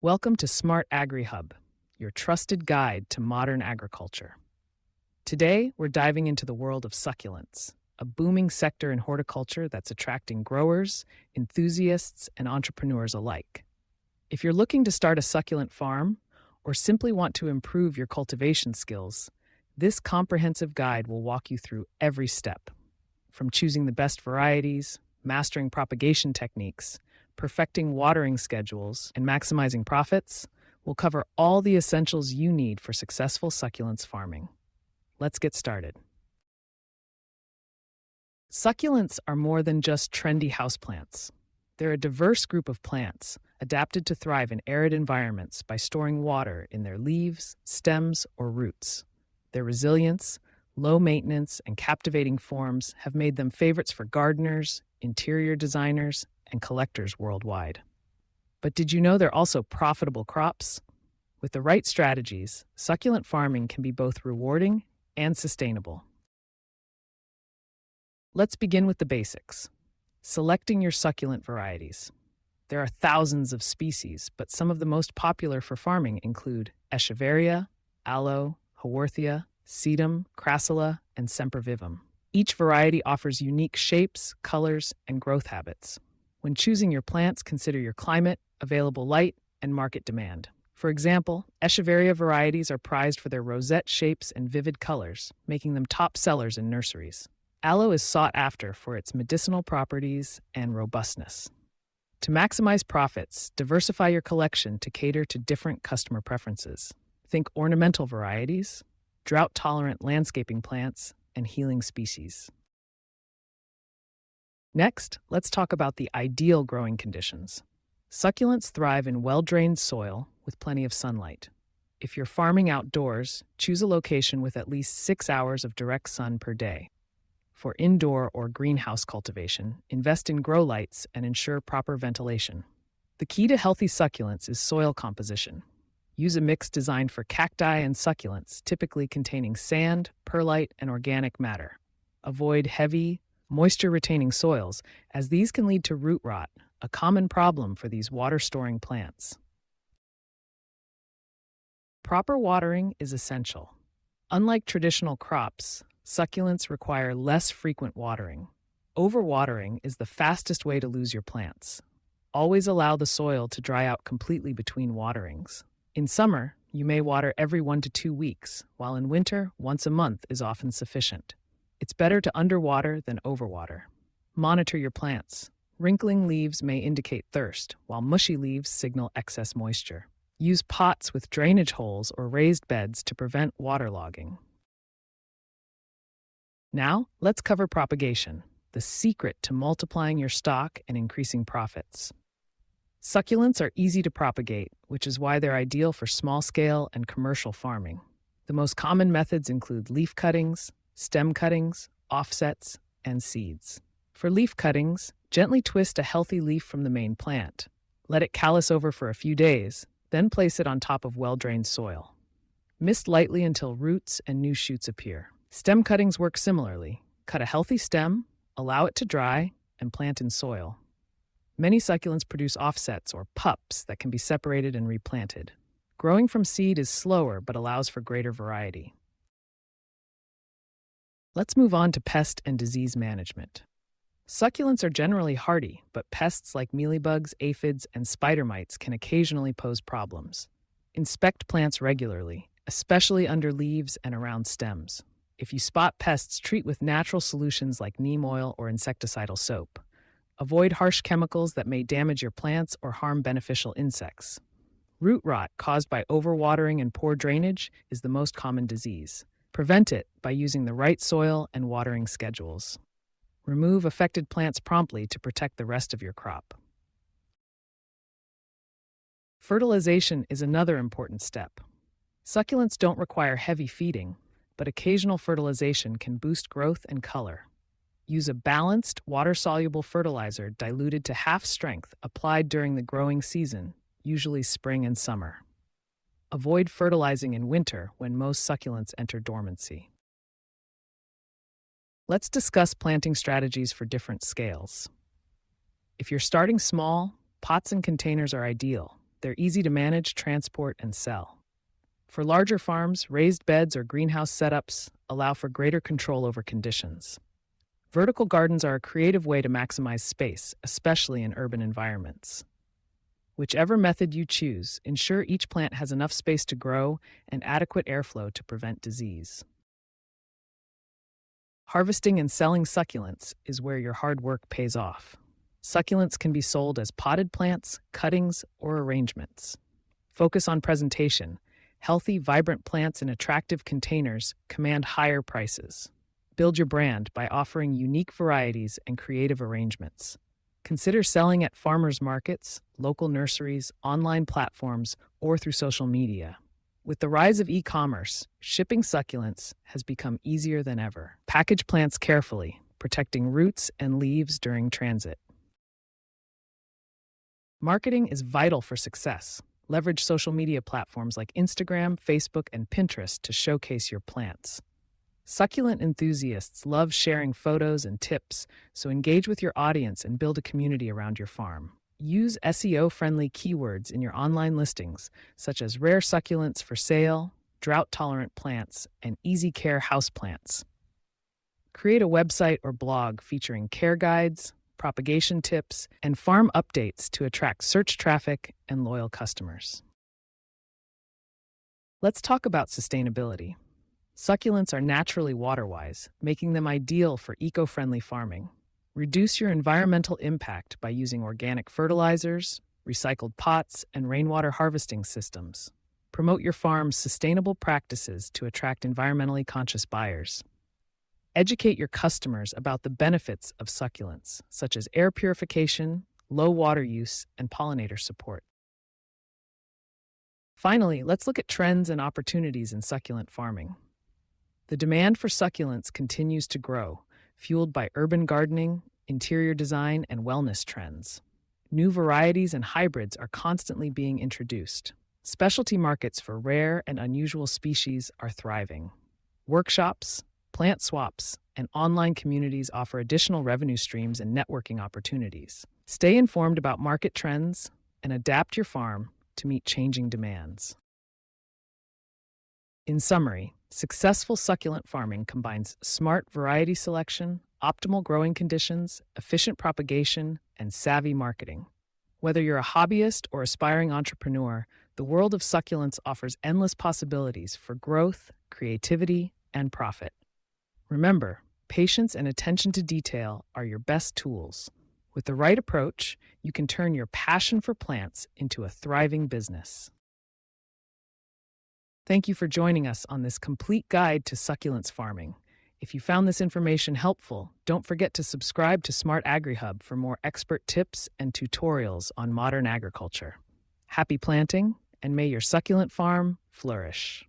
Welcome to Smart Agri Hub, your trusted guide to modern agriculture. Today, we're diving into the world of succulents, a booming sector in horticulture that's attracting growers, enthusiasts, and entrepreneurs alike. If you're looking to start a succulent farm or simply want to improve your cultivation skills, this comprehensive guide will walk you through every step. From choosing the best varieties, mastering propagation techniques, perfecting watering schedules, and maximizing profits, we'll cover all the essentials you need for successful succulents farming. Let's get started. Succulents are more than just trendy houseplants. They're a diverse group of plants adapted to thrive in arid environments by storing water in their leaves, stems, or roots. Their resilience, low maintenance, and captivating forms have made them favorites for gardeners, interior designers, and collectors worldwide. But did you know they're also profitable crops? With the right strategies, succulent farming can be both rewarding and sustainable. Let's begin with the basics. Selecting your succulent varieties. There are thousands of species, but some of the most popular for farming include Echeveria, Aloe, Haworthia, Sedum, Crassula, and Sempervivum. Each variety offers unique shapes, colors, and growth habits. When choosing your plants, consider your climate, available light, and market demand. For example, Echeveria varieties are prized for their rosette shapes and vivid colors, making them top sellers in nurseries. Aloe is sought after for its medicinal properties and robustness. To maximize profits, diversify your collection to cater to different customer preferences. Think ornamental varieties, drought-tolerant landscaping plants, and healing species. Next, let's talk about the ideal growing conditions. Succulents thrive in well-drained soil with plenty of sunlight. If you're farming outdoors, choose a location with at least 6 hours of direct sun per day. For indoor or greenhouse cultivation, invest in grow lights and ensure proper ventilation. The key to healthy succulents is soil composition. Use a mix designed for cacti and succulents, typically containing sand, perlite, and organic matter. Avoid heavy, moisture-retaining soils, as these can lead to root rot, a common problem for these water-storing plants. Proper watering is essential. Unlike traditional crops, succulents require less frequent watering. Overwatering is the fastest way to lose your plants. Always allow the soil to dry out completely between waterings. In summer, you may water every 1 to 2 weeks, while in winter, once a month is often sufficient. It's better to underwater than overwater. Monitor your plants. Wrinkling leaves may indicate thirst, while mushy leaves signal excess moisture. Use pots with drainage holes or raised beds to prevent waterlogging. Now, let's cover propagation, the secret to multiplying your stock and increasing profits. Succulents are easy to propagate, which is why they're ideal for small-scale and commercial farming. The most common methods include leaf cuttings, stem cuttings, offsets, and seeds. For leaf cuttings, gently twist a healthy leaf from the main plant. Let it callus over for a few days, then place it on top of well-drained soil. Mist lightly until roots and new shoots appear. Stem cuttings work similarly. Cut a healthy stem, allow it to dry, and plant in soil. Many succulents produce offsets or pups that can be separated and replanted. Growing from seed is slower but allows for greater variety. Let's move on to pest and disease management. Succulents are generally hardy, but pests like mealybugs, aphids, and spider mites can occasionally pose problems. Inspect plants regularly, especially under leaves and around stems. If you spot pests, treat with natural solutions like neem oil or insecticidal soap. Avoid harsh chemicals that may damage your plants or harm beneficial insects. Root rot caused by overwatering and poor drainage is the most common disease. Prevent it by using the right soil and watering schedules. Remove affected plants promptly to protect the rest of your crop. Fertilization is another important step. Succulents don't require heavy feeding, but occasional fertilization can boost growth and color. Use a balanced, water-soluble fertilizer diluted to half strength applied during the growing season, usually spring and summer. Avoid fertilizing in winter when most succulents enter dormancy. Let's discuss planting strategies for different scales. If you're starting small, pots and containers are ideal. They're easy to manage, transport, and sell. For larger farms, raised beds or greenhouse setups allow for greater control over conditions. Vertical gardens are a creative way to maximize space, especially in urban environments. Whichever method you choose, ensure each plant has enough space to grow and adequate airflow to prevent disease. Harvesting and selling succulents is where your hard work pays off. Succulents can be sold as potted plants, cuttings, or arrangements. Focus on presentation. Healthy, vibrant plants in attractive containers command higher prices. Build your brand by offering unique varieties and creative arrangements. Consider selling at farmers markets, local nurseries, online platforms, or through social media. With the rise of e-commerce, shipping succulents has become easier than ever. Package plants carefully, protecting roots and leaves during transit. Marketing is vital for success. Leverage social media platforms like Instagram, Facebook, and Pinterest to showcase your plants. Succulent enthusiasts love sharing photos and tips, so engage with your audience and build a community around your farm. Use SEO-friendly keywords in your online listings, such as rare succulents for sale, drought-tolerant plants, and easy-care houseplants. Create a website or blog featuring care guides, propagation tips, and farm updates to attract search traffic and loyal customers. Let's talk about sustainability. Succulents are naturally water-wise, making them ideal for eco-friendly farming. Reduce your environmental impact by using organic fertilizers, recycled pots, and rainwater harvesting systems. Promote your farm's sustainable practices to attract environmentally conscious buyers. Educate your customers about the benefits of succulents, such as air purification, low water use, and pollinator support. Finally, let's look at trends and opportunities in succulent farming. The demand for succulents continues to grow, fueled by urban gardening, interior design, and wellness trends. New varieties and hybrids are constantly being introduced. Specialty markets for rare and unusual species are thriving. Workshops, plant swaps, and online communities offer additional revenue streams and networking opportunities. Stay informed about market trends and adapt your farm to meet changing demands. In summary, successful succulent farming combines smart variety selection, optimal growing conditions, efficient propagation, and savvy marketing. Whether you're a hobbyist or aspiring entrepreneur, the world of succulents offers endless possibilities for growth, creativity, and profit. Remember, patience and attention to detail are your best tools. With the right approach, you can turn your passion for plants into a thriving business. Thank you for joining us on this complete guide to succulents farming. If you found this information helpful, don't forget to subscribe to Smart Agri Hub for more expert tips and tutorials on modern agriculture. Happy planting, and may your succulent farm flourish.